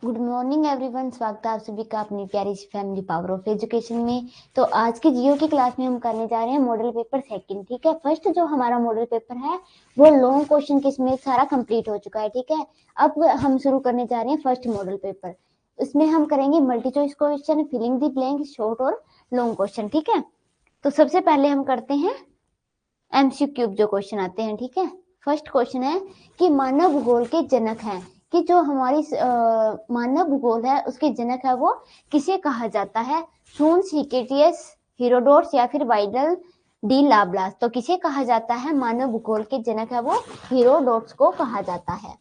Good morning everyone. स्वागत है आप सभी का अपनी प्यारी सी फैमिली पावर ऑफ एजुकेशन में। तो आज की जियो की क्लास में हम करने जा रहे हैं मॉडल पेपर सेकंड। ठीक है, फर्स्ट जो हमारा मॉडल पेपर है वो लॉन्ग क्वेश्चन के इसमें सारा कंप्लीट हो चुका है। ठीक है, अब हम शुरू करने जा रहे हैं फर्स्ट मॉडल पेपर। इसमें हम करेंगे multi choice question, filling the blank, short और लॉन्ग क्वेश्चन। ठीक है, तो सबसे पहले हम करते हैं एमसीक्यू जो क्वेश्चन आते हैं। ठीक है, फर्स्ट क्वेश्चन है कि मानव भूगोल के जनक हैं, कि जो हमारी मानव भूगोल है उसके जनक है वो किसे कहा जाता है? शून्स, हिकेटियस, हीरोडोट्स या फिर वाइडल डी लाब्लास। तो किसे कहा जाता है? मानव भूगोल के जनक है वो हीरोडोट्स को कहा जाता है।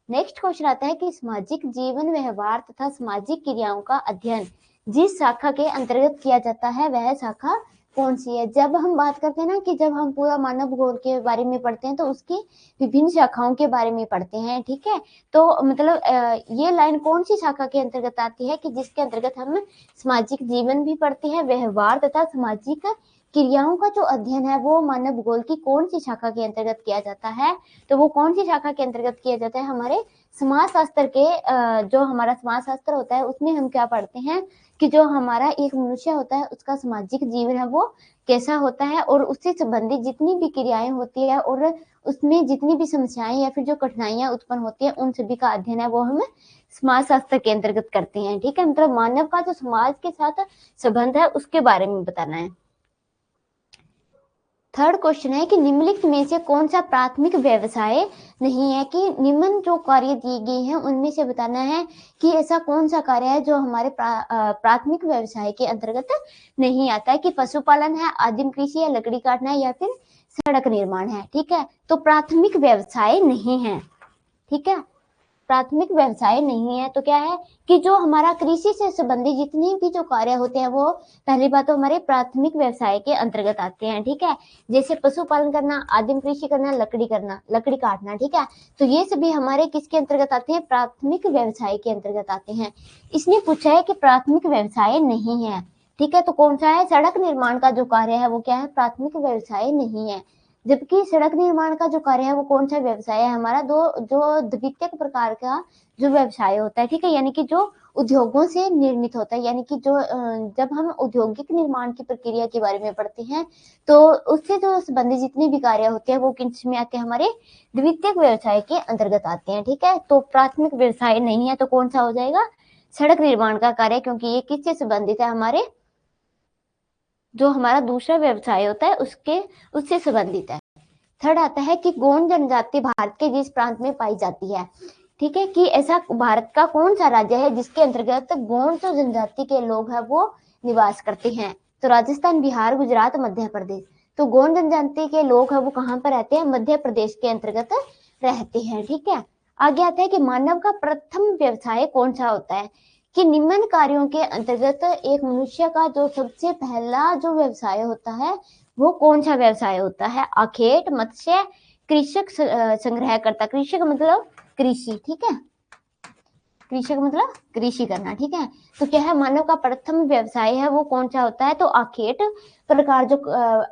नेक्स्ट क्वेश्चन आता है कि सामाजिक जीवन, व्यवहार तथा सामाजिक क्रियाओं का अध्ययन जिस शाखा के अंतर्गत किया जाता है वह शाखा कौन सी है? जब हम बात करते हैं ना कि जब हम पूरा मानव भूगोल के बारे में पढ़ते हैं तो उसकी विभिन्न शाखाओं के बारे में पढ़ते हैं। ठीक है, तो मतलब ये लाइन कौन सी शाखा के अंतर्गत आती है कि जिसके अंतर्गत हम सामाजिक जीवन भी पढ़ते हैं, व्यवहार तथा सामाजिक क्रियाओं का जो अध्ययन है वो मानव भूगोल की कौन सी शाखा के अंतर्गत किया जाता है? तो वो कौन सी शाखा के अंतर्गत किया जाता है? हमारे समाज शास्त्र के जो हमारा समाज शास्त्र होता है उसमें हम क्या पढ़ते हैं कि जो हमारा एक मनुष्य होता है उसका सामाजिक जीवन है वो कैसा होता है और उससे संबंधित जितनी भी क्रियाएं होती है और उसमें जितनी भी समस्याएं या फिर जो कठिनाइयां उत्पन्न होती है उन सभी का अध्ययन है वो हम समाज शास्त्र के अंतर्गत करते हैं। ठीक है, मतलब मानव का जो समाज के साथ संबंध है उसके बारे में बताना है। थर्ड क्वेश्चन है कि निम्नलिखित में से कौन सा प्राथमिक व्यवसाय नहीं है? कि निम्न जो कार्य दिए गए हैं उनमें से बताना है कि ऐसा कौन सा कार्य है जो हमारे प्राथमिक व्यवसाय के अंतर्गत नहीं आता है। कि पशुपालन है, आदिम कृषि है, लकड़ी काटना है या फिर सड़क निर्माण है। ठीक है, तो प्राथमिक व्यवसाय नहीं है। ठीक है, प्राथमिक व्यवसाय नहीं है तो क्या है कि जो हमारा कृषि से संबंधित जितने भी जो कार्य होते हैं वो पहली बात तो हमारे प्राथमिक व्यवसाय के अंतर्गत आते हैं। ठीक है, जैसे पशुपालन करना, आदिम कृषि करना, लकड़ी करना, लकड़ी काटना। ठीक है, तो ये सभी हमारे किसके अंतर्गत आते हैं? प्राथमिक व्यवसाय के अंतर्गत आते हैं। इसने पूछा है कि प्राथमिक व्यवसाय नहीं है। ठीक है, तो कौन सा है? सड़क निर्माण का जो कार्य है वो क्या है? प्राथमिक व्यवसाय नहीं है। जबकि सड़क निर्माण का जो कार्य है वो कौन सा व्यवसाय है? हमारा जो द्वितीयक प्रकार का जो व्यवसाय होता है। ठीक है, यानी कि जो उद्योगों से निर्मित होता है, यानी कि जो जब हम औद्योगिक निर्माण की प्रक्रिया के बारे में पढ़ते हैं तो उससे जो संबंधित जितने भी कार्य होते हैं वो किस में आते हैं? हमारे द्वितीयक व्यवसाय के अंतर्गत आते हैं। ठीक है, तो प्राथमिक व्यवसाय नहीं है तो कौन सा हो जाएगा? सड़क निर्माण का कार्य, क्योंकि ये किससे संबंधित है? हमारे जो हमारा दूसरा व्यवसाय होता है उससे संबंधित है। थर्ड आता है कि गोंड जनजाति भारत के जिस प्रांत में पाई जाती है। ठीक है, कि ऐसा भारत का कौन सा राज्य है जिसके अंतर्गत गोंड जो जनजाति के लोग हैं वो निवास करते हैं? तो राजस्थान, बिहार, गुजरात, मध्य प्रदेश। तो गोंड जनजाति के लोग हैं वो कहाँ पर रहते हैं? मध्य प्रदेश के अंतर्गत रहते हैं। ठीक है, आगे आता है कि मानव का प्रथम व्यवसाय कौन सा होता है? कि निम्न कार्यों के अंतर्गत एक मनुष्य का जो सबसे पहला जो व्यवसाय होता है वो कौन सा व्यवसाय होता है? आखेट, मत्स्य, कृषक, संग्रहकर्ता। कृषक मतलब कृषि। ठीक है, कृषक मतलब कृषि करना। ठीक है, तो क्या है मानव का प्रथम व्यवसाय है वो कौन सा होता है? तो आखेट प्रकार जो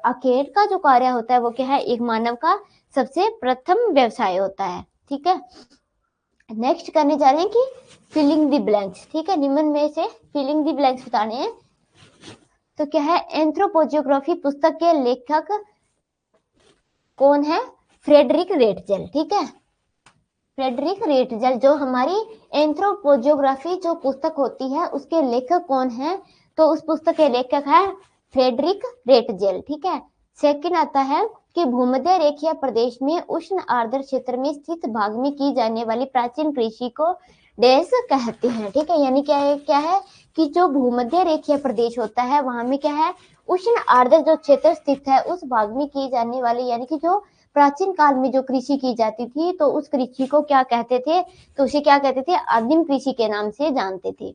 आखेट का जो कार्य होता है वो क्या है? एक मानव का सबसे प्रथम व्यवसाय होता है। ठीक है, नेक्स्ट करने जा रहे हैं कि फिलिंग द ब्लैंक्स। ठीक है, निम्न में से फिलिंग द ब्लैंक्स बताने हैं। तो क्या है? एंथ्रोपोजियोग्राफी पुस्तक के लेखक कौन है? Friedrich Ratzel. ठीक है, फ्रेडरिक रेटजेल जो हमारी एंथ्रोपोजियोग्राफी जो पुस्तक होती है उसके लेखक कौन है? तो उस पुस्तक के लेखक है फ्रेडरिक रेटजेल। ठीक है, सेकंड आता है कि भूमध्य रेखीय प्रदेश में उष्ण आर्द्र क्षेत्र में स्थित भाग में की जाने वाली प्राचीन कृषि को डैश कहते हैं। ठीक है, यानी क्या है कि जो भूमध्य रेखीय प्रदेश होता है वहां में क्या है? उष्ण आर्द्र जो क्षेत्र स्थित है उस भाग में की जाने वाली यानी कि जो प्राचीन काल में जो कृषि की जाती थी तो उस कृषि को क्या कहते थे? तो उसे क्या कहते थे? आदिम कृषि के नाम से जानते थे।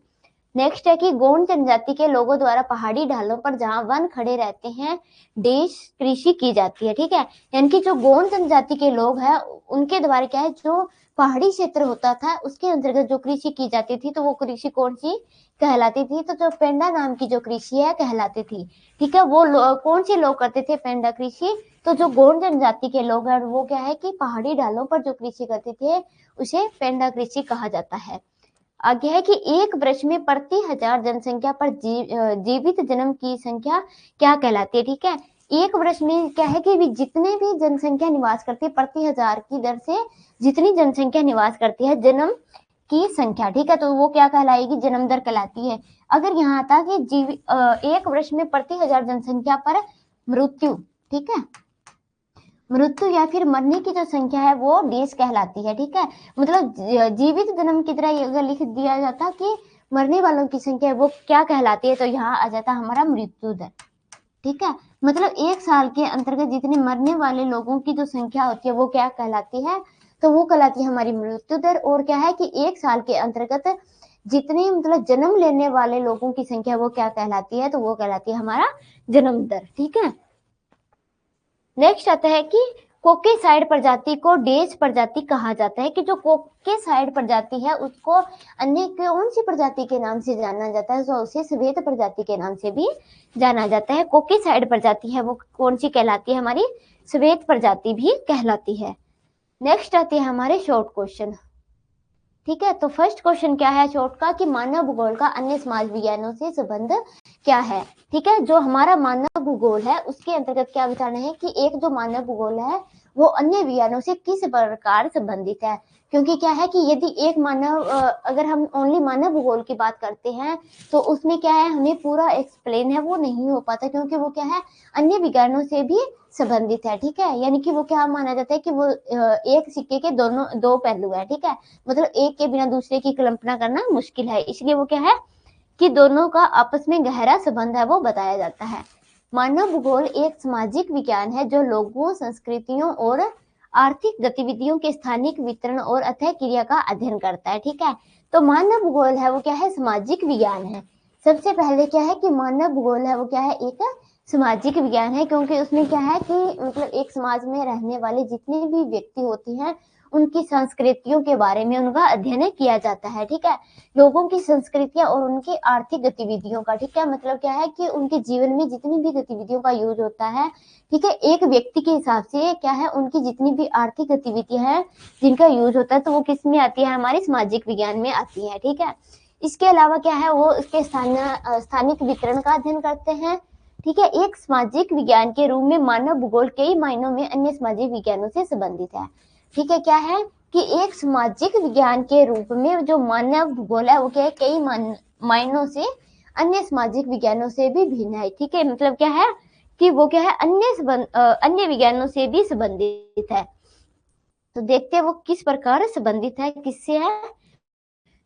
नेक्स्ट है कि गोंड जनजाति के लोगों द्वारा पहाड़ी ढालों पर जहां वन खड़े रहते हैं देश कृषि की जाती है। ठीक है, यानी कि जो गोंड जनजाति के लोग हैं उनके द्वारा क्या है? जो पहाड़ी क्षेत्र होता था उसके अंतर्गत जो कृषि की जाती थी तो वो कृषि कौन सी कहलाती थी? तो जो पेंडा नाम की जो कृषि है कहलाती थी। ठीक है, वो कौन से लोग करते थे पेंडा कृषि? तो जो गोंड जनजाति के लोग हैं वो क्या है कि पहाड़ी ढालों पर जो कृषि करते थे उसे पेंडा कृषि कहा जाता है। आगे है कि एक वर्ष में प्रति 1000 जनसंख्या पर जीवित जन्म की संख्या क्या कहलाती है। ठीक है, एक वर्ष में क्या है कि जितने भी जनसंख्या निवास करती है प्रति 1000 की दर से जितनी जनसंख्या निवास करती है जन्म की संख्या, ठीक है, तो वो क्या कहलाएगी, जन्म दर कहलाती है। अगर यहाँ आता कि एक वर्ष में प्रति 1000 जनसंख्या पर मृत्यु, ठीक है, मृत्यु या फिर मरने की जो संख्या है वो डेज कहलाती है। ठीक है, मतलब जीवित जन्म की तरह अगर लिख दिया जाता कि मरने वालों की संख्या है वो क्या कहलाती है, तो यहाँ आ जाता हमारा मृत्यु दर। ठीक है, मतलब एक साल के अंतर्गत जितने मरने वाले लोगों की जो संख्या होती है वो क्या कहलाती है, तो वो कहलाती है हमारी मृत्यु दर। और क्या है कि एक साल के अंतर्गत जितने मतलब जन्म लेने वाले लोगों की संख्या वो क्या कहलाती है, तो वो कहलाती है हमारा जन्म दर। ठीक है, नेक्स्ट आता है कि कोकेसाइड प्रजाति को डेज प्रजाति कहा जाता है, कि जो कोकेसाइड प्रजाति है उसको अन्य कौन सी प्रजाति के नाम से जाना जाता है, तो उसे श्वेत प्रजाति के नाम से भी जाना जाता है। कोकेसाइड प्रजाति है वो कौन सी कहलाती है, हमारी श्वेत प्रजाति भी कहलाती है। नेक्स्ट आती है हमारे शॉर्ट क्वेश्चन। ठीक है, तो फर्स्ट क्वेश्चन क्या है शॉर्ट का, कि मानव भूगोल का अन्य समाज विज्ञानों से संबंध क्या है। ठीक है, जो हमारा मानव भूगोल है उसके अंतर्गत क्या विचारना है कि एक जो मानव भूगोल है वो अन्य विज्ञानों से किस प्रकार संबंधित है। क्योंकि क्या है कि यदि एक मानव अगर हम ओनली मानव भूगोल की बात करते हैं तो उसमें क्या है हमें पूरा एक्सप्लेन है वो नहीं हो पाता, क्योंकि वो क्या है अन्य विज्ञानों से भी संबंधित है। ठीक है, यानी कि वो क्या माना जाता है कि वो एक सिक्के के दोनों दो पहलू है। ठीक है, मतलब एक के बिना दूसरे की कल्पना करना मुश्किल है, इसलिए वो क्या है कि दोनों का आपस में गहरा संबंध है वो बताया जाता है। मानव भूगोल एक सामाजिक विज्ञान है जो लोगों, संस्कृतियों और आर्थिक गतिविधियों के स्थानिक वितरण और अतः क्रिया का अध्ययन करता है। ठीक है, तो मानव भूगोल है वो क्या है, सामाजिक विज्ञान है। सबसे पहले क्या है कि मानव भूगोल है वो क्या है, एक सामाजिक विज्ञान है, क्योंकि उसमें क्या है कि मतलब एक समाज में रहने वाले जितने भी व्यक्ति होते हैं उनकी संस्कृतियों के बारे में उनका अध्ययन किया जाता है। ठीक है, लोगों की संस्कृतियां और उनकी आर्थिक गतिविधियों का, ठीक है, मतलब क्या है कि उनके जीवन में जितनी भी गतिविधियों का यूज होता है, ठीक है, एक व्यक्ति के हिसाब से क्या है उनकी जितनी भी आर्थिक गतिविधियां हैं जिनका यूज होता है तो वो किस में आती है, हमारे सामाजिक विज्ञान में आती है। ठीक है, इसके अलावा क्या है वो उसके स्थानिक वितरण का अध्ययन करते हैं। ठीक है, एक सामाजिक विज्ञान के रूप में मानव भूगोल कई मायनों में अन्य सामाजिक विज्ञानों से संबंधित है। ठीक है, क्या है कि एक सामाजिक विज्ञान के रूप में जो मानव भूगोल है वो क्या है कई मायनों से अन्य सामाजिक विज्ञानों से भी भिन्न है। ठीक है, मतलब क्या है कि वो क्या है अन्य विज्ञानों से भी संबंधित है। तो देखते हैं वो किस प्रकार संबंधित है, किससे है,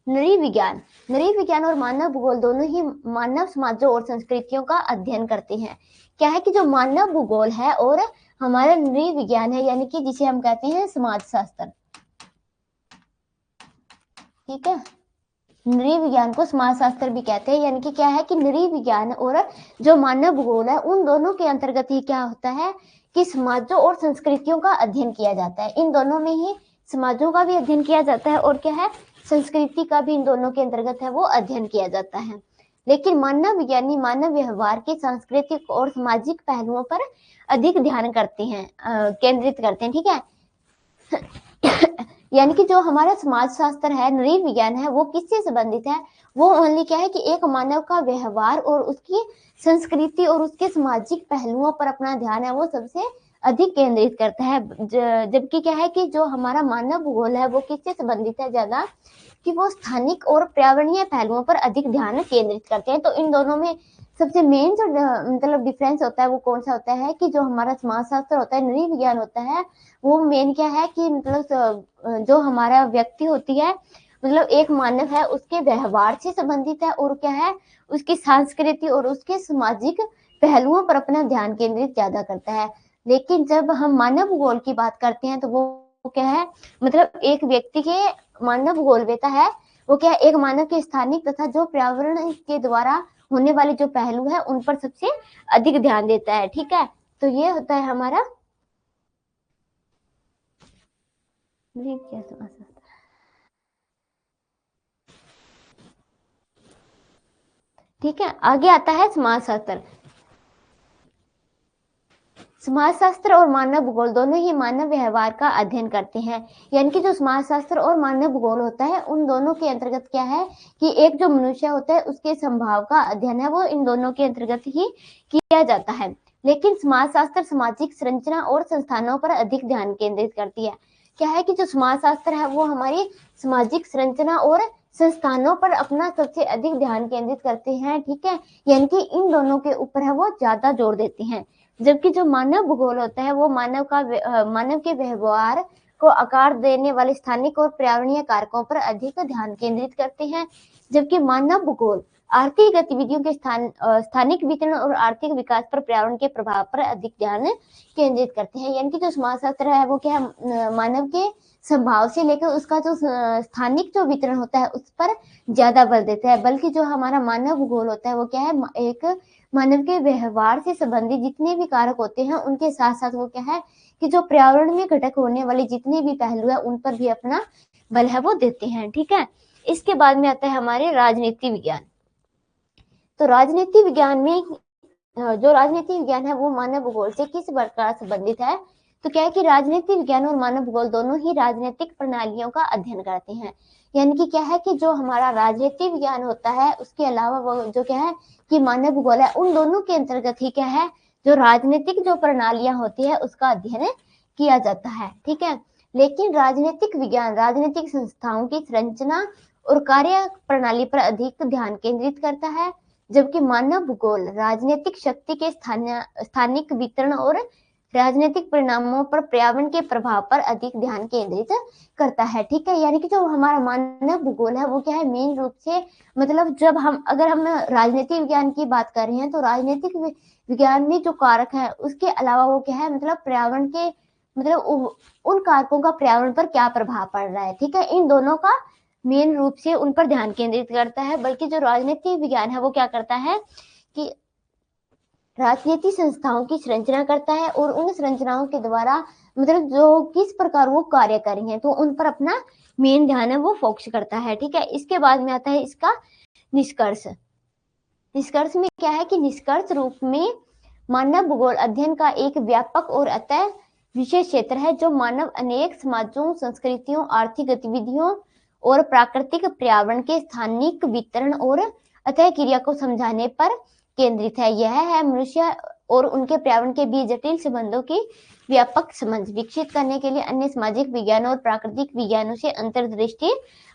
नृविज्ञान और मानव भूगोल दोनों ही मानव समाजों और संस्कृतियों का अध्ययन करते हैं। क्या है कि जो मानव भूगोल है और हमारा नृविज्ञान है, यानी कि जिसे हम कहते हैं समाज शास्त्र। ठीक है, नृविज्ञान को समाज शास्त्र भी कहते हैं, यानी कि क्या है कि नृविज्ञान और जो मानव भूगोल है उन दोनों के अंतर्गत ही क्या होता है कि समाजों और संस्कृतियों का अध्ययन किया जाता है। इन दोनों में ही समाजों का भी अध्ययन किया जाता है और क्या है संस्कृति का भी इन दोनों के अंतर्गत है वो अध्ययन किया जाता है। लेकिन मानव विज्ञानी मानव व्यवहार के सांस्कृतिक और सामाजिक पहलुओं पर अधिक ध्यान करते हैं, केंद्रित करते हैं। ठीक है, यानी कि जो हमारा समाज शास्त्र है, नृविज्ञान है, वो किससे संबंधित है, वो ओनली क्या है कि एक मानव का व्यवहार और उसकी संस्कृति और उसके सामाजिक पहलुओं पर अपना ध्यान है वो सबसे अधिक केंद्रित करता है। जबकि क्या है कि जो हमारा मानव भूगोल है वो किससे संबंधित है ज्यादा, कि वो स्थानिक और पर्यावरणीय पहलुओं पर अधिक ध्यान केंद्रित करते हैं। तो इन दोनों में सबसे मेन जो मतलब डिफरेंस होता है वो कौन सा होता है कि जो हमारा समाज शास्त्र होता है, नृविज्ञान होता है, वो मेन क्या है कि मतलब जो हमारा व्यक्ति होती है, मतलब एक मानव है उसके व्यवहार से संबंधित है और क्या है उसकी संस्कृति और उसके सामाजिक पहलुओं पर अपना ध्यान केंद्रित ज्यादा करता है। लेकिन जब हम मानव भूगोल की बात करते हैं तो वो क्या है मतलब एक व्यक्ति के मानव भूगोलवेता है वो क्या है एक मानव के स्थानिक तथा जो पर्यावरण के द्वारा होने वाले जो पहलू है उन पर सबसे अधिक ध्यान देता है। ठीक है, तो ये होता है हमारा क्या समझ सकता है। ठीक है, आगे आता है समाज शास्त्र। समाजशास्त्र और मानव भूगोल दोनों ही मानव व्यवहार का अध्ययन करते हैं। यानी कि जो समाजशास्त्र और मानव भूगोल होता है उन दोनों के अंतर्गत क्या है कि एक जो मनुष्य होता है उसके स्वभाव का अध्ययन है वो इन दोनों के अंतर्गत ही किया जाता है। लेकिन समाजशास्त्र सामाजिक संरचना और संस्थानों पर अधिक ध्यान केंद्रित करती है। क्या है कि जो समाजशास्त्र है वो हमारी सामाजिक संरचना और संस्थानों पर अपना सबसे अधिक ध्यान केंद्रित करते हैं, ठीक है, यानी कि इन दोनों के ऊपर है वो ज्यादा जोर देते हैं। जबकि जो मानव भूगोल होता है वो मानव के व्यवहार को आकार देने वाले स्थानिक और पर्यावरणीय कारकों पर अधिक ध्यान केंद्रित करते हैं। जबकि मानव भूगोल आर्थिक गतिविधियों के स्थानिक वितरण और आर्थिक विकास पर पर्यावरण के प्रभाव पर अधिक ध्यान केंद्रित करते हैं। यानी कि जो समाजशास्त्र है वो क्या है, मानव के स्वभाव से लेकर उसका जो स्थानिक जो वितरण होता है उस पर ज्यादा बल देता है। बल्कि जो हमारा मानव भूगोल होता है वो क्या है, एक मानव के व्यवहार से संबंधित जितने भी कारक होते हैं उनके साथ साथ वो क्या है कि जो पर्यावरण में घटक होने वाले जितने भी पहलू है उन पर भी अपना बल है वो देते हैं, ठीक है। इसके बाद में आता है हमारे राजनीति विज्ञान। तो राजनीति विज्ञान में जो राजनीति विज्ञान है वो मानव भूगोल से किस प्रकार संबंधित है, तो क्या है कि राजनीति विज्ञान और मानव भूगोल दोनों ही राजनीतिक प्रणालियों का अध्ययन करते हैं। यानी कि क्या है कि जो हमारा राजनीति विज्ञान होता है उसके अलावा वो जो क्या है कि मानव भूगोल है उन दोनों के अंतर्गत ही क्या है जो राजनीतिक जो प्रणालियां होती है उसका अध्ययन किया जाता है, ठीक है। लेकिन राजनीतिक विज्ञान राजनीतिक संस्थाओं की संरचना और कार्य प्रणाली पर अधिक ध्यान केंद्रित करता है, जबकि मानव भूगोल राजनीतिक शक्ति के स्थानिक वितरण और राजनीतिक परिणामों पर पर्यावरण के प्रभाव पर अधिक ध्यान केंद्रित करता है, ठीक है। यानी कि जो हमारा मानव भूगोल है वो क्या है मेन रूप से मतलब जब अगर हम राजनीतिक विज्ञान की बात कर रहे हैं तो राजनीतिक विज्ञान में जो कारक है उसके अलावा वो क्या है मतलब पर्यावरण के मतलब उन कारकों का पर्यावरण पर क्या प्रभाव पड़ रहा है, ठीक है, इन दोनों का मेन रूप से उन पर ध्यान केंद्रित करता है। बल्कि जो राजनीति विज्ञान है वो क्या करता है कि राजनीति संस्थाओं की संरचना करता है और उन संरचनाओं के द्वारा मतलब जो किस प्रकार वो कार्य कर रही हैं तो उन पर अपना मेन ध्यान है वो फोकस करता है, ठीक है। इसके बाद में आता है इसका निष्कर्ष। निष्कर्ष में क्या है कि निष्कर्ष रूप में मानव भूगोल अध्ययन का एक व्यापक और अतः विशेष क्षेत्र है जो मानव अनेक समाजों संस्कृतियों आर्थिक गतिविधियों और प्राकृतिक पर्यावरण के स्थानिक वितरण और अतः क्रिया को समझाने पर केंद्रित है। यह है मनुष्य और उनके पर्यावरण के बीच जटिल संबंधों की व्यापक समझ विकसित करने के लिए अन्य सामाजिक विज्ञानों और प्राकृतिक विज्ञानों से अंतर्दृष्टि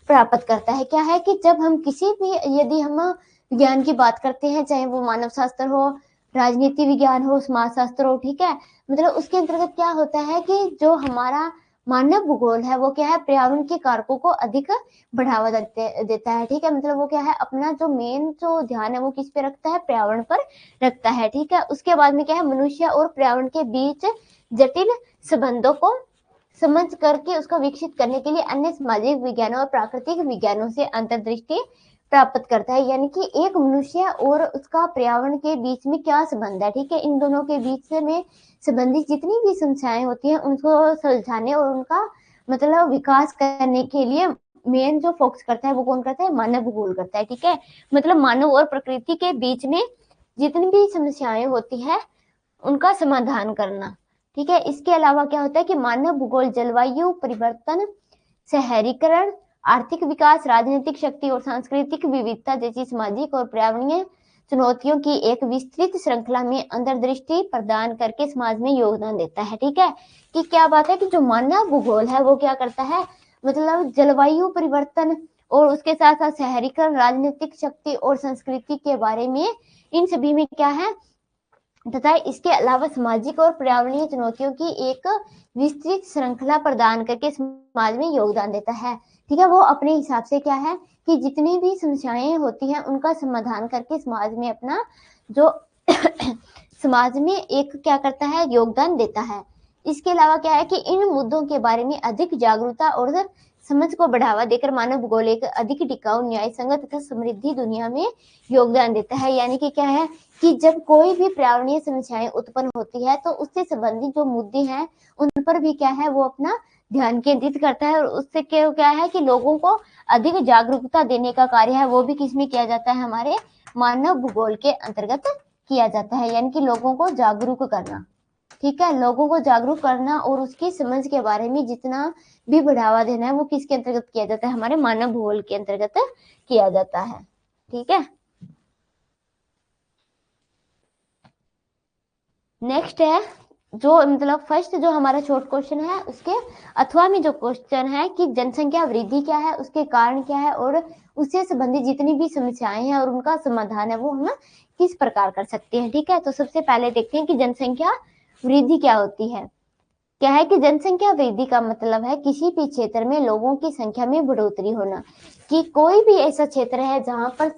प्राप्त करता है। क्या है कि जब हम किसी भी यदि हम विज्ञान की बात करते हैं चाहे वो मानव शास्त्र हो राजनीति विज्ञान हो समाजशास्त्र हो, ठीक है, मतलब उसके अंतर्गत क्या होता है कि जो हमारा मानव भूगोल है वो क्या है पर्यावरण के कारकों को अधिक बढ़ावा देता है, ठीक है, मतलब वो क्या है अपना जो मेन जो ध्यान है वो किस पे रखता है पर्यावरण पर रखता है, ठीक है। उसके बाद में क्या है मनुष्य और पर्यावरण के बीच जटिल संबंधों को समझ करके उसको विकसित करने के लिए अन्य सामाजिक विज्ञानों और प्राकृतिक विज्ञानों से अंतर्दृष्टि प्राप्त करता है। यानी कि एक मनुष्य और उसका पर्यावरण के बीच में क्या संबंध है, ठीक है, इन दोनों के बीच में संबंधित जितनी भी समस्याएं होती हैं उनको सुलझाने और उनका मतलब विकास करने के लिए मेन जो फोकस करता है वो कौन करता है मानव भूगोल करता है, ठीक है। मतलब मानव और प्रकृति के बीच में जितनी भी समस्याएं होती है उनका समाधान करना, ठीक है। इसके अलावा क्या होता है कि मानव भूगोल जलवायु परिवर्तन शहरीकरण आर्थिक विकास राजनीतिक शक्ति और सांस्कृतिक विविधता जैसी सामाजिक और पर्यावरणीय चुनौतियों की एक विस्तृत श्रृंखला में अंतर्दृष्टि प्रदान करके समाज में योगदान देता है, ठीक है। कि क्या बात है कि जो मानव भूगोल है वो क्या करता है मतलब जलवायु परिवर्तन और उसके साथ साथ शहरीकरण राजनीतिक शक्ति और संस्कृति के बारे में इन सभी में क्या है तथा इसके अलावा सामाजिक और पर्यावरणीय चुनौतियों की एक विस्तृत श्रृंखला प्रदान करके समाज में योगदान देता है, ठीक है। वो अपने हिसाब से क्या है कि जितनी भी समस्याएं होती हैं उनका समाधान करके समाज में अपना जो समाज में एक क्या करता है योगदान देता है। इसके अलावा क्या है कि इन मुद्दों के बारे में अधिक जागरूकता और समझ को बढ़ावा देकर मानव भूगोल एक अधिक टिकाऊ न्याय संगत तथा समृद्धि दुनिया में योगदान देता है। यानी कि क्या है कि जब कोई भी पर्यावरणीय समस्याएं उत्पन्न होती है तो उससे संबंधित जो मुद्दे हैं उन पर भी क्या है वो अपना ध्यान केंद्रित करता है और उससे क्या है कि लोगों को अधिक जागरूकता देने का कार्य है वो भी किसमें किया जाता है हमारे मानव भूगोल के अंतर्गत किया जाता है, यानी कि लोगों को जागरूक करना। ठीक है, लोगों को जागरूक करना और उसकी समझ के बारे में जितना भी बढ़ावा देना है वो किसके अंतर्गत किया जाता है, हमारे मानव भूगोल के अंतर्गत किया जाता है। ठीक है, नेक्स्ट है जो मतलब फर्स्ट जो हमारा शॉर्ट क्वेश्चन है उसके अथवा में जो क्वेश्चन है कि जनसंख्या वृद्धि क्या है, उसके कारण क्या है और उससे संबंधित जितनी भी समस्याएं हैं और उनका समाधान है वो हम किस प्रकार कर सकते हैं। ठीक है, तो सबसे पहले देखते हैं कि जनसंख्या वृद्धि क्या होती है। क्या है कि जनसंख्या वृद्धि का मतलब है किसी भी क्षेत्र में लोगों की संख्या में बढ़ोतरी होना, कि कोई भी ऐसा क्षेत्र है जहां पर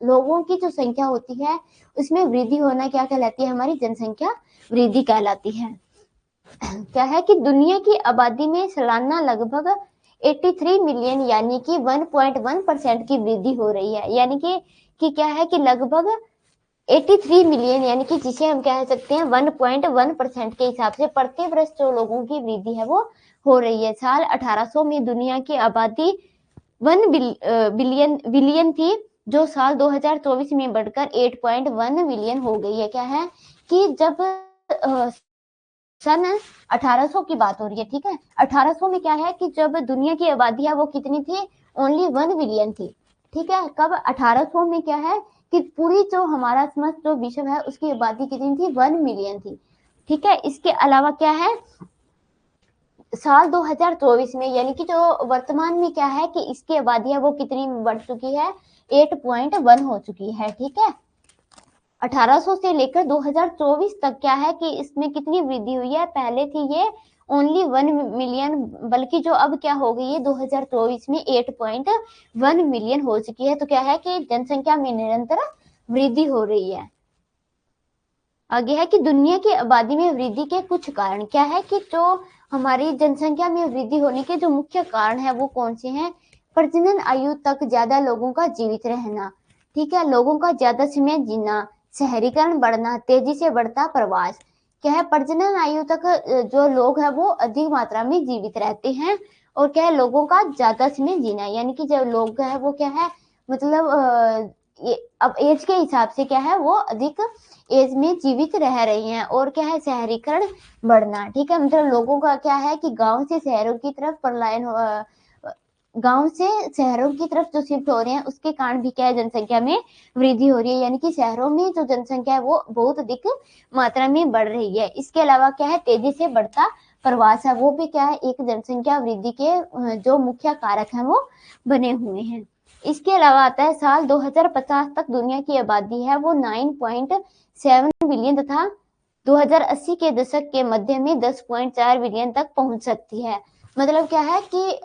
लोगों की जो संख्या होती है उसमें वृद्धि होना क्या कहलाती है, हमारी जनसंख्या वृद्धि कहलाती है। क्या है कि दुनिया की आबादी में सालाना लगभग 83 मिलियन यानी कि 1.1% की वृद्धि हो रही है, यानी कि क्या है कि लगभग 83 मिलियन यानी कि जिसे हम कह सकते हैं 1.1% के हिसाब से प्रति वर्ष जो लोगों की वृद्धि है वो हो रही है। साल 1800 में दुनिया की आबादी 1 बिलियन थी, जो साल 2024 में बढ़कर 8.1 बिलियन हो गई है। क्या है कि जब सन 1800 की बात हो रही है, ठीक है, 1800 में क्या है कि जब दुनिया की आबादी है वो कितनी थी, ओनली 1 बिलियन थी। ठीक है, कब 1800 में क्या है कि पूरी जो हमारा समस्त जो विश्व है उसकी आबादी कितनी थी, 1 मिलियन थी। ठीक है, इसके अलावा क्या है साल 2024 में यानी कि जो वर्तमान में क्या है कि इसकी आबादी है वो कितनी बढ़ चुकी है, 8.1 हो चुकी है। ठीक है, 1800 से लेकर 2024 तक क्या है कि इसमें कितनी वृद्धि हुई है, पहले थी ये ओनली 1 मिलियन, बल्कि जो अब क्या हो गई है 2024 में 8.1 मिलियन हो चुकी है। तो क्या है कि जनसंख्या में निरंतर वृद्धि हो रही है। आगे है कि दुनिया की आबादी में वृद्धि के कुछ कारण। क्या है कि जो हमारी जनसंख्या में वृद्धि होने के जो मुख्य कारण है वो कौन से हैं, प्रजनन आयु तक ज्यादा लोगों का जीवित रहना, ठीक है, लोगों का ज्यादा समय जीना, शहरीकरण बढ़ना, तेजी से बढ़ता प्रवास। क्या है, प्रजनन आयु तक जो लोग है वो अधिक मात्रा में जीवित रहते हैं, और क्या है लोगों का ज्यादा समय जीना, यानी कि जो लोग है वो क्या है मतलब अब एज के हिसाब से क्या है वो अधिक एज में जीवित रह रही हैं। और क्या है शहरीकरण बढ़ना, ठीक है, मतलब लोगों का क्या है कि गांव से शहरों की तरफ पलायन गांव से शहरों की तरफ जो शिफ्ट हो रहे हैं उसके कारण भी क्या है जनसंख्या में वृद्धि हो रही है, यानी कि शहरों में जो जनसंख्या है वो बहुत अधिक मात्रा में बढ़ रही है। इसके अलावा क्या है तेजी से बढ़ता प्रवास है, वो भी क्या है एक जनसंख्या वृद्धि के जो मुख्य कारक है वो बने हुए हैं। इसके अलावा आता है साल 2050 तक दुनिया की आबादी है वो 9.7 बिलियन तथा 2080 के दशक के मध्य में 10.4 बिलियन तक पहुंच सकती है। मतलब क्या है कि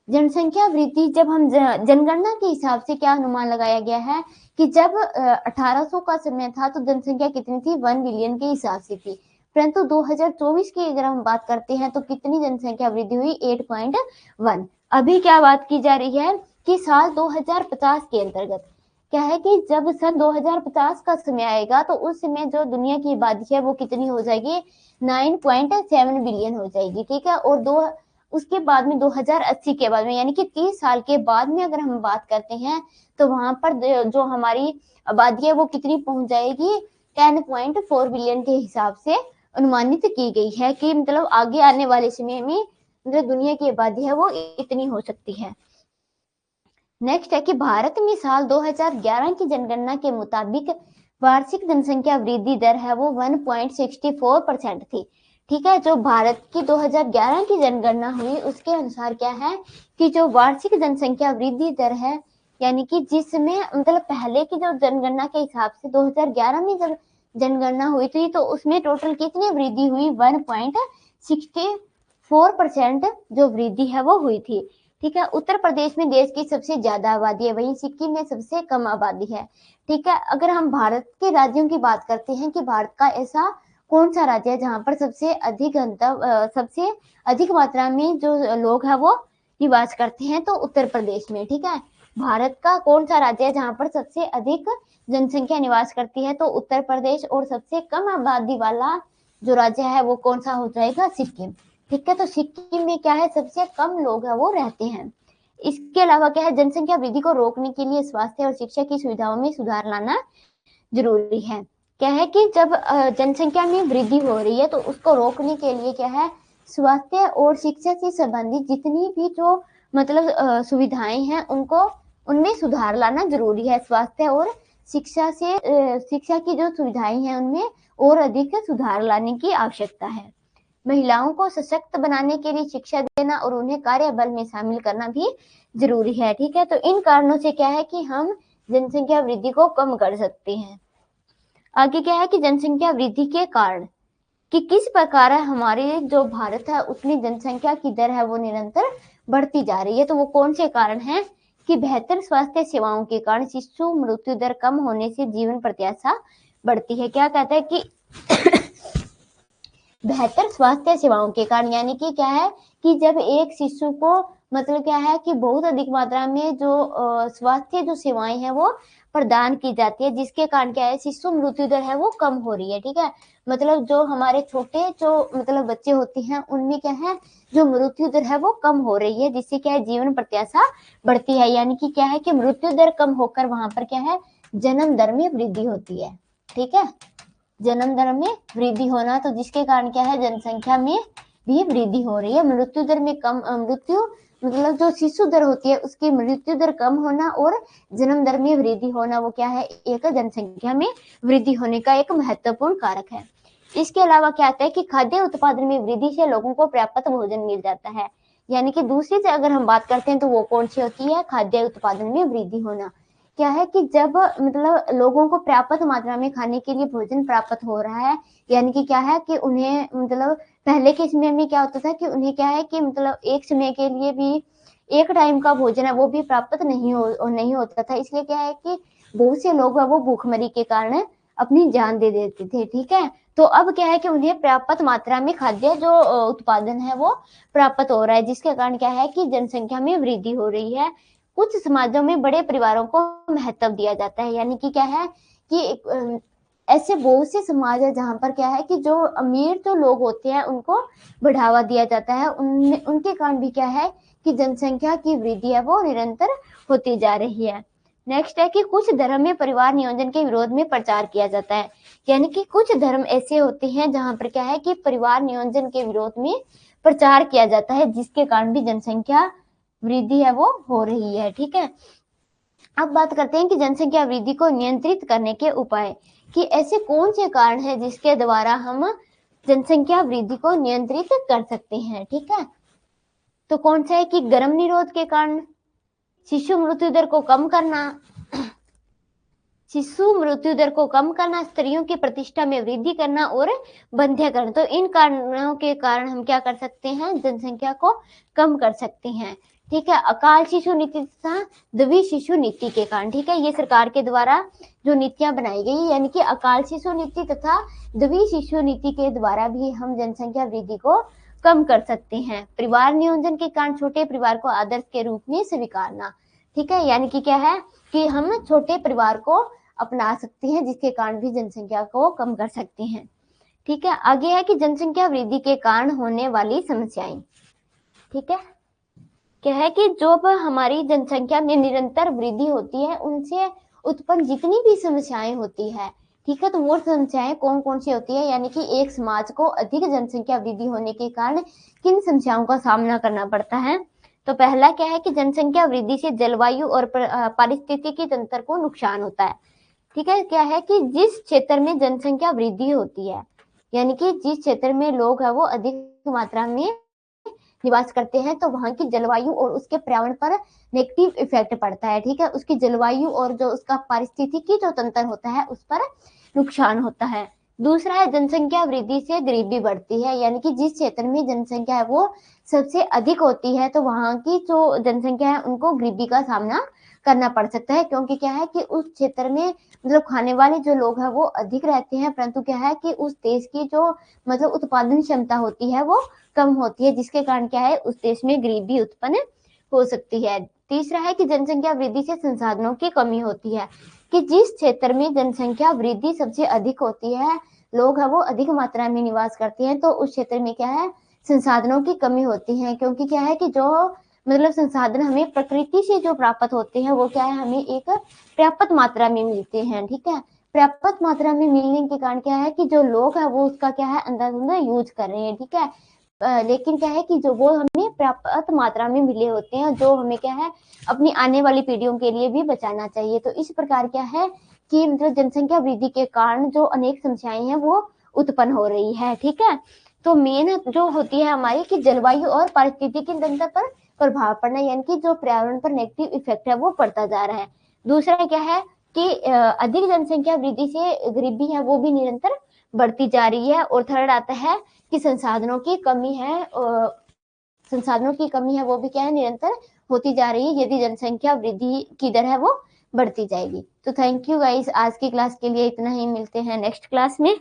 जनसंख्या वृद्धि जब हम जनगणना के हिसाब से क्या अनुमान लगाया गया है कि जब 1800 का समय था तो जनसंख्या कितनी थी, 1 बिलियन के हिसाब से थी, परंतु 2024 की अगर हम बात करते हैं तो कितनी जनसंख्या वृद्धि हुई, 8.1। अभी क्या बात की जा रही है कि साल 2050 के अंतर्गत क्या है कि जब सन 2050 का समय आएगा तो उस समय जो दुनिया की आबादी है वो कितनी हो जाएगी, 9.7 बिलियन हो जाएगी। ठीक है, और उसके बाद में 2080 के बाद में यानी कि 30 साल के बाद में अगर हम बात करते हैं तो वहां पर जो हमारी आबादी है वो कितनी पहुंच जाएगी, 10.4 बिलियन के हिसाब से अनुमानित की गई है कि मतलब आगे आने वाले समय में जो दुनिया की आबादी है वो इतनी हो सकती है। नेक्स्ट है कि भारत में साल 2011 की जनगणना के मुताबिक वार्षिक जनसंख्या वृद्धि दर है वो 1.64% थी। ठीक है, जो भारत की 2011 की जनगणना हुई उसके अनुसार क्या है कि जो वार्षिक जनसंख्या वृद्धि दर है, यानी कि जिसमें मतलब पहले की जो जनगणना के हिसाब से 2011 में जब जनगणना हुई थी तो उसमें टोटल कितनी वृद्धि हुई, 1.64% जो वृद्धि है वो हुई थी। ठीक है, उत्तर प्रदेश में देश की सबसे ज्यादा आबादी है, वहीं सिक्किम में सबसे कम आबादी है। ठीक है, अगर हम भारत के राज्यों की बात करते हैं कि भारत का ऐसा कौन सा राज्य है जहां पर सबसे अधिक मात्रा में जो लोग है वो निवास करते हैं, तो उत्तर प्रदेश में। ठीक है, भारत का कौन सा राज्य है जहां पर सबसे अधिक जनसंख्या निवास करती है, तो उत्तर प्रदेश, और सबसे कम आबादी वाला जो राज्य है वो कौन सा हो जाएगा, सिक्किम। ठीक है, तो सिक्किम में क्या है सबसे कम लोग है वो रहते हैं। इसके अलावा क्या है जनसंख्या वृद्धि को रोकने के लिए स्वास्थ्य और शिक्षा की सुविधाओं में सुधार लाना जरूरी है। क्या है कि जब जनसंख्या में वृद्धि हो रही है तो उसको रोकने के लिए क्या है, स्वास्थ्य और शिक्षा से संबंधित जितनी भी जो मतलब सुविधाएं हैं उनको उनमें सुधार लाना जरूरी है। स्वास्थ्य और शिक्षा से शिक्षा की जो सुविधाएं हैं उनमें और अधिक सुधार लाने की आवश्यकता है। महिलाओं को सशक्त बनाने के लिए शिक्षा देना और उन्हें कार्यबल में शामिल करना भी जरूरी है। ठीक है, तो इन कारणों से क्या है कि हम जनसंख्या वृद्धि को कम कर सकते हैं। आगे क्या है कि जनसंख्या वृद्धि के कारण कि किस प्रकार हमारे जो भारत है उसमें जनसंख्या की दर है वो निरंतर बढ़ती जा रही है। तो वो कौन से कारण हैं कि बेहतर स्वास्थ्य सेवाओं के कारण शिशु मृत्यु दर कम होने से जीवन प्रत्याशा बढ़ती है। क्या कहता है कि बेहतर स्वास्थ्य सेवाओं के कारण, यानी कि क्या है कि जब एक शिशु को मतलब क्या है कि बहुत अधिक मात्रा में जो स्वास्थ्य जो सेवाएं हैं वो प्रदान की जाती है, जिसके कारण क्या है शिशु मृत्यु दर है वो कम हो रही है। ठीक है, मतलब जो हमारे छोटे जो मतलब बच्चे होते हैं उनमें क्या है जो मृत्यु दर है वो कम हो रही है, जिससे क्या है जीवन प्रत्याशा बढ़ती है। यानी कि क्या है कि मृत्यु दर कम होकर वहां पर क्या है जन्म दर में वृद्धि होती है। ठीक है, जन्म दर में वृद्धि होना, तो जिसके कारण क्या है जनसंख्या में भी वृद्धि हो रही है। मृत्यु दर में कम मृत्यु मतलब जो शिशु दर होती है उसकी मृत्यु दर कम होना और जन्म दर में वृद्धि होना वो क्या है एक जनसंख्या में वृद्धि होने का एक महत्वपूर्ण कारक है। इसके अलावा क्या आता है कि खाद्य उत्पादन में वृद्धि से लोगों को पर्याप्त भोजन मिल जाता है। यानी कि दूसरी से अगर हम बात करते हैं तो वो कौन सी होती है, खाद्य उत्पादन में वृद्धि होना। क्या है कि जब मतलब लोगों को पर्याप्त मात्रा में खाने के लिए भोजन प्राप्त हो रहा है, यानी कि क्या है कि उन्हें मतलब पहले के समय में क्या होता था कि उन्हें क्या है कि मतलब एक समय के लिए भी एक टाइम का भोजन है वो भी प्राप्त नहीं होता था। इसलिए क्या है कि बहुत से लोग वो भूखमरी के कारण अपनी जान दे देते थे। ठीक है, तो अब क्या है कि उन्हें पर्याप्त मात्रा में खाद्य जो उत्पादन है वो प्राप्त हो रहा है, जिसके कारण क्या है कि जनसंख्या में वृद्धि हो रही है। कुछ समाजों में बड़े परिवारों को महत्व दिया जाता है, यानी कि क्या है कि ऐसे बहुत से समाज है जहां पर क्या है कि जो अमीर जो लोग होते हैं उनको बढ़ावा दिया जाता है, उनके कारण भी क्या है कि जनसंख्या की वृद्धि है वो निरंतर होती जा रही है। नेक्स्ट है कि कुछ धर्म में परिवार नियोजन के विरोध में प्रचार किया जाता है, यानी कि कुछ धर्म ऐसे होते हैं जहां पर क्या है कि परिवार नियोजन के विरोध में प्रचार किया जाता है, जिसके कारण भी जनसंख्या वृद्धि है वो हो रही है। ठीक है, अब बात करते हैं कि जनसंख्या वृद्धि को नियंत्रित करने के उपाय, कि ऐसे कौन से कारण हैं जिसके द्वारा हम जनसंख्या वृद्धि को नियंत्रित कर सकते हैं। ठीक है, तो कौन सा है कि गर्भ निरोध के कारण, शिशु मृत्यु दर को कम करना, शिशु मृत्यु दर को कम करना, स्त्रियों की प्रतिष्ठा में वृद्धि करना और बंध्यकरण। तो इन कारणों के कारण हम क्या कर सकते हैं जनसंख्या को कम कर सकते हैं। ठीक है, अकाल शिशु नीति तथा द्वि शिशु नीति के कारण। ठीक है, ये सरकार के द्वारा जो नीतियां बनाई गई, यानी कि अकाल शिशु नीति तथा द्वि शिशु नीति के द्वारा भी हम जनसंख्या वृद्धि को कम कर सकते हैं। परिवार नियोजन के कारण छोटे परिवार को आदर्श के रूप में स्वीकारना। ठीक है, यानी कि क्या है कि हम छोटे परिवार को अपना सकते हैं, जिसके कारण भी जनसंख्या को कम कर सकते हैं। ठीक है, आगे है कि जनसंख्या वृद्धि के कारण होने वाली समस्याएं। ठीक है, क्या है कि जो हमारी जनसंख्या में निरंतर वृद्धि होती है उनसे उत्पन्न जितनी भी समस्याएं होती है, ठीक है, तो वो समस्याएं कौन कौन सी होती है, यानी कि एक समाज को अधिक जनसंख्या वृद्धि होने के कारण किन समस्याओं का सामना करना पड़ता है। तो पहला क्या है कि जनसंख्या वृद्धि से जलवायु और पारिस्थितिकी तंत्र को नुकसान होता है। ठीक है, क्या है कि जिस क्षेत्र में जनसंख्या वृद्धि होती है, यानी कि जिस क्षेत्र में लोग है वो अधिक मात्रा में निवास करते हैं, तो वहां की जलवायु और उसके पर्यावरण पर नेगेटिव इफेक्ट पड़ता है। ठीक है, उसकी जलवायु और जो उसका पारिस्थितिकी जो तंत्र होता है उस पर नुकसान होता है। दूसरा है जनसंख्या वृद्धि से गरीबी बढ़ती है, यानी कि जिस क्षेत्र में जनसंख्या है वो सबसे अधिक होती है तो वहां की जो जनसंख्या है उनको गरीबी का सामना करना पड़ सकता है, क्योंकि क्या है कि उस क्षेत्र में मतलब खाने वाले जो लोग हैं वो अधिक रहते हैं, परंतु क्या है कि उस देश की जो मतलब उत्पादन क्षमता होती है वो कम होती है, जिसके कारण क्या है उस देश में गरीबी उत्पन्न हो सकती है। तीसरा है कि जनसंख्या वृद्धि से संसाधनों की कमी होती है, कि जिस क्षेत्र में जनसंख्या वृद्धि सबसे अधिक होती है, लोग है वो अधिक मात्रा में निवास करते हैं, तो उस क्षेत्र में क्या है संसाधनों की कमी होती है, क्योंकि क्या है कि जो मतलब संसाधन हमें प्रकृति से जो प्राप्त होते हैं वो क्या है हमें एक पर्याप्त मात्रा में मिलते हैं। ठीक है, पर्याप्त मात्रा में मिलने के कारण क्या है कि जो लोग है वो उसका क्या है अंधाधुंधा यूज कर रहे हैं, ठीक है। लेकिन क्या है कि जो वो हमें पर्याप्त मात्रा में मिले होते हैं, जो हमें क्या है अपनी आने वाली पीढ़ियों के लिए भी बचाना चाहिए। तो इस प्रकार क्या है कि मतलब जनसंख्या वृद्धि के कारण जो अनेक समस्याएं हैं वो उत्पन्न हो रही है, ठीक है। तो मेन जो होती है हमारी कि जलवायु और पारिस्थितिकी तंत्र पर प्रभाव पड़ना, यानी कि जो पर्यावरण पर नेगेटिव इफेक्ट है वो पड़ता जा रहा है। दूसरा क्या है कि अधिक जनसंख्या वृद्धि से गरीबी है वो भी निरंतर बढ़ती जा रही है। और थर्ड आता है कि संसाधनों की कमी है, वो भी क्या है निरंतर होती जा रही है यदि जनसंख्या वृद्धि की दर है वो बढ़ती जाएगी। तो थैंक यू गाइस, आज की क्लास के लिए इतना ही, मिलते हैं नेक्स्ट क्लास में।